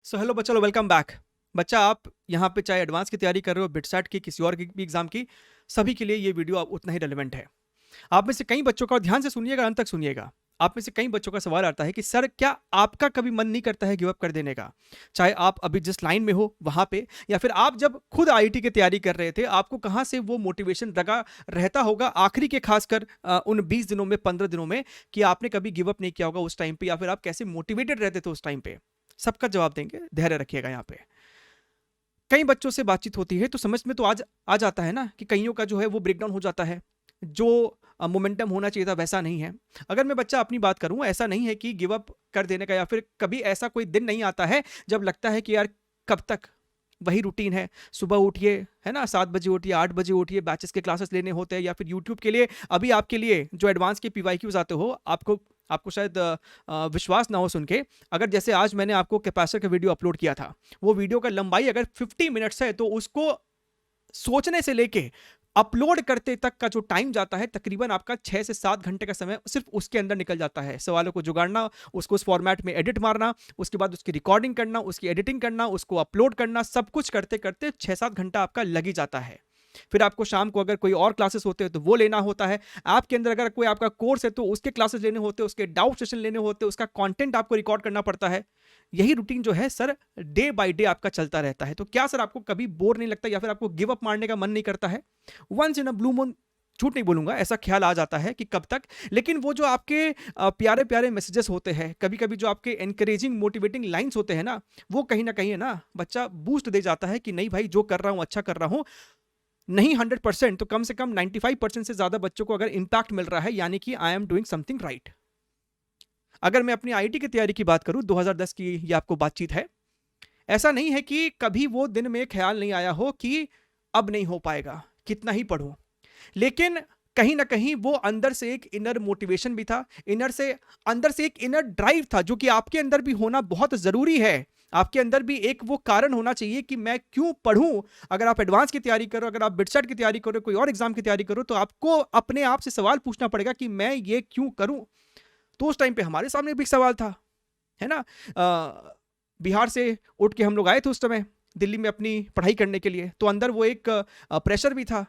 So hello बच्चा लो, welcome back. बच्चा, आप यहाँ पे चाहे एडवांस की तैयारी कर रहे हो, बिटसेट की, किसी और की भी एग्जाम की, सभी के लिए ये वीडियो अब उतना ही रेलिवेंट है। आप में से कई बच्चों का, और ध्यान से सुनिएगा, अंत तक सुनिएगा, आप में से कई बच्चों का सवाल आता है कि सर, क्या आपका कभी मन नहीं करता है गिव अप कर देने का? चाहे आप अभी जिस लाइन में हो वहां पे, या फिर आप जब खुद आईआईटी की तैयारी कर रहे थे, आपको कहां से वो मोटिवेशन लगा रहता होगा आखिरी के, खासकर उन 20 दिनों में, 15 दिनों में, कि आपने कभी गिव अप नहीं किया होगा उस टाइम पे, या फिर आप कैसे मोटिवेटेड रहते थे उस टाइम पे? सबका जवाब देंगे, धैर्य रखिएगा यहाँ पे। कई बच्चों से बातचीत होती है तो समझ में तो आज आ जाता है ना कि कईयों का जो है वो ब्रेकडाउन हो जाता है, जो मोमेंटम होना चाहिए था वैसा नहीं है। अगर मैं बच्चा अपनी बात करूं, ऐसा नहीं है कि गिव अप कर देने का, या फिर कभी ऐसा कोई दिन नहीं आता है जब लगता है कि यार कब तक वही रूटीन है, सुबह उठिए, है ना, 7 बजे उठिए, 8 बजे उठिए, बैचेस के क्लासेस लेने होते हैं, या फिर यूट्यूब के लिए अभी आपके लिए जो एडवांस के पीवाईक्यूज आते हो, आपको आपको शायद विश्वास ना हो सुन के, अगर जैसे आज मैंने आपको कैपेसिटर का वीडियो अपलोड किया था, वो वीडियो का लंबाई अगर 50 मिनट्स है, तो उसको सोचने से लेके अपलोड करते तक का जो टाइम जाता है, तकरीबन आपका 6 से 7 घंटे का समय सिर्फ उसके अंदर निकल जाता है। सवालों को जुगाड़ना, उसको उस फॉर्मेट में एडिट मारना, उसके बाद उसकी रिकॉर्डिंग करना, उसकी एडिटिंग करना, उसको अपलोड करना, सब कुछ करते करते 6-7 घंटा आपका लग ही जाता है। फिर आपको शाम को अगर कोई और क्लासेस होते हैं तो वो लेना होता है। ऐप के अंदर अगर कोई आपका कोर्स है तो उसके क्लासेस लेने होते हैं, उसके डाउट सेशन लेने होते हैं, उसका कंटेंट आपको रिकॉर्ड करना पड़ता है। यही रूटीन जो है सर, डे बाय डे आपका चलता रहता है। तो क्या सर आपको कभी बोर नहीं लगता, या फिर आपको गिव अप मारने का मन नहीं करता है? Once in a blue moon, झूठ नहीं बोलूंगा, ऐसा ख्याल आ जाता है कि कब तक। लेकिन वो जो आपके प्यारे प्यारे मैसेजेस होते हैं, कभी कभी जो आपके एनकरेजिंग मोटिवेटिंग लाइंस होते हैं ना कहीं है ना बच्चा, बूस्ट दे जाता है कि नहीं भाई, जो कर रहा हूं अच्छा कर रहा हूं। नहीं 100% तो कम से कम 95% से ज्यादा बच्चों को अगर इंपैक्ट मिल रहा है, यानी कि I am doing something right. अगर मैं अपनी आईआईटी की तैयारी की बात करूं, 2010 की ये आपको बातचीत है। ऐसा नहीं है कि कभी वो दिन में ख्याल नहीं आया हो कि अब नहीं हो पाएगा, कितना ही पढ़ूं। लेकिन कहीं ना कहीं वो अंदर से एक इनर मोटिवेशन भी था, अंदर से एक इनर ड्राइव था, जो कि आपके अंदर भी होना बहुत जरूरी है। आपके अंदर भी एक वो कारण होना चाहिए कि मैं क्यों पढ़ूं। अगर आप एडवांस की तैयारी करो, अगर आप बिटसेट की तैयारी करो, कोई और एग्जाम की तैयारी करो, तो आपको अपने आप से सवाल पूछना पड़ेगा कि मैं ये क्यों करूं। तो उस टाइम पे हमारे सामने भी एक सवाल था, है ना। बिहार से उठ के हम लोग आए थे उस समय दिल्ली में अपनी पढ़ाई करने के लिए, तो अंदर वो एक प्रेशर भी था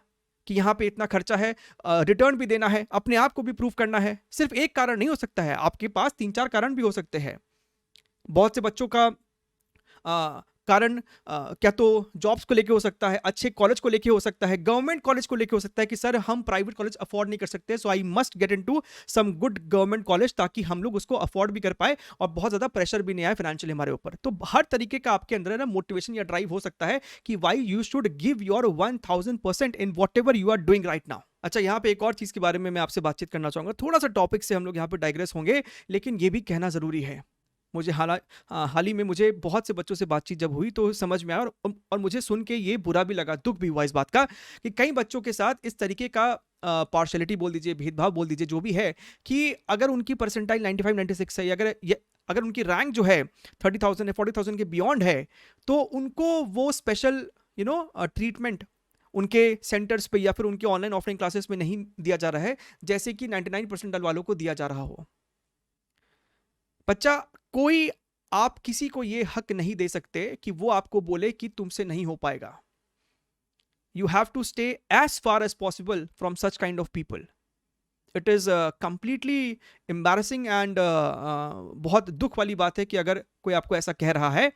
कि यहाँ पे इतना खर्चा है, रिटर्न भी देना है, अपने आप को भी प्रूव करना है। सिर्फ एक कारण नहीं हो सकता है, आपके पास 3-4 कारण भी हो सकते हैं। बहुत से बच्चों का कारण क्या तो जॉब्स को लेके हो सकता है, अच्छे कॉलेज को लेके हो सकता है, गवर्नमेंट कॉलेज को लेके हो सकता है कि सर हम प्राइवेट कॉलेज अफोर्ड नहीं कर सकते, so I must get into some good government college, ताकि हम लोग उसको अफोर्ड भी कर पाए और बहुत ज्यादा प्रेशर भी नहीं आए फाइनेंशियली हमारे ऊपर। तो हर तरीके का आपके अंदर ना मोटिवेशन या ड्राइव हो सकता है कि why you should give your 1000% in whatever you are doing right now. अच्छा, यहाँ पे एक और चीज के बारे में मैं आपसे बातचीत करना चाहूंगा, थोड़ा सा टॉपिक से हम लोग यहाँ पे डाइग्रेस होंगे, लेकिन ये भी कहना जरूरी है। मुझे हाल ही में मुझे बहुत से बच्चों से बातचीत जब हुई तो समझ में आया, और मुझे सुन के ये बुरा भी लगा, दुख भी हुआ इस बात का, कि कई बच्चों के साथ इस तरीके का पार्शलिटी बोल दीजिए, भेदभाव बोल दीजिए, जो भी है, कि अगर उनकी परसेंटाइल 95-96 है, अगर उनकी रैंक जो है 30,000 या 40,000 के बियॉन्ड है, तो उनको वो स्पेशल ट्रीटमेंट उनके सेंटर्स पे या फिर उनके ऑनलाइन ऑफलाइन क्लासेस में नहीं दिया जा रहा है, जैसे कि 99% वालों को दिया जा रहा हो। बच्चा, कोई, आप किसी को ये हक नहीं दे सकते कि वो आपको बोले कि तुमसे नहीं हो पाएगा। You have to stay as far as possible from such kind of people. It is completely embarrassing and बहुत दुख वाली बात है कि अगर कोई आपको ऐसा कह रहा है।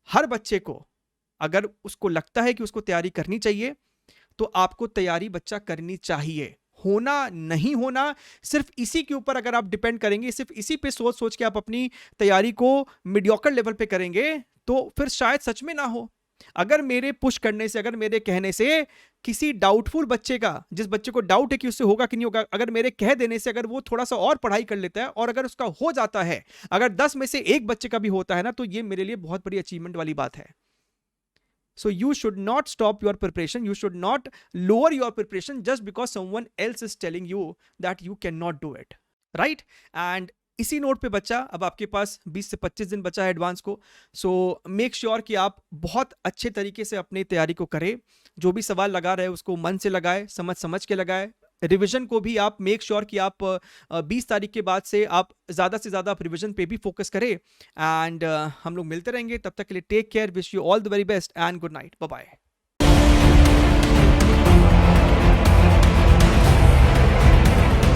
हर बच्चे को, अगर उसको लगता है कि उसको तैयारी करनी चाहिए, तो आपको तैयारी बच्चा करनी चाहिए। होना नहीं होना, सिर्फ इसी के ऊपर अगर आप डिपेंड करेंगे, सिर्फ इसी पे सोच सोच के आप अपनी तैयारी को मीडियोकर लेवल पे करेंगे, तो फिर शायद सच में ना हो। अगर मेरे पुश करने से, अगर मेरे कहने से किसी डाउटफुल बच्चे का, जिस बच्चे को डाउट है कि उससे होगा कि नहीं होगा, अगर मेरे कह देने से अगर वो थोड़ा सा और पढ़ाई कर लेता है और अगर उसका हो जाता है, अगर 10 में से एक बच्चे का भी होता है ना, तो ये मेरे लिए बहुत बड़ी अचीवमेंट वाली बात है। So you should not stop your preparation. You should not lower your preparation just because someone else is telling you that you cannot do it. Right? And इसी नोट पे बच्चा, अब आपके पास 20 से 25 दिन बचा है एडवांस को। सो मेक श्योर कि आप बहुत अच्छे तरीके से अपनी तैयारी को करें। जो भी सवाल लगा रहे हैं उसको मन से लगाए, समझ समझ के लगाए, रिवीजन को भी आप मेक श्योर कि आप 20 तारीख के बाद से आप ज़्यादा से ज़्यादा आप रिवीजन पे भी फोकस करें। एंड हम लोग मिलते रहेंगे, तब तक के लिए take care, wish you all the very best and good night, bye bye.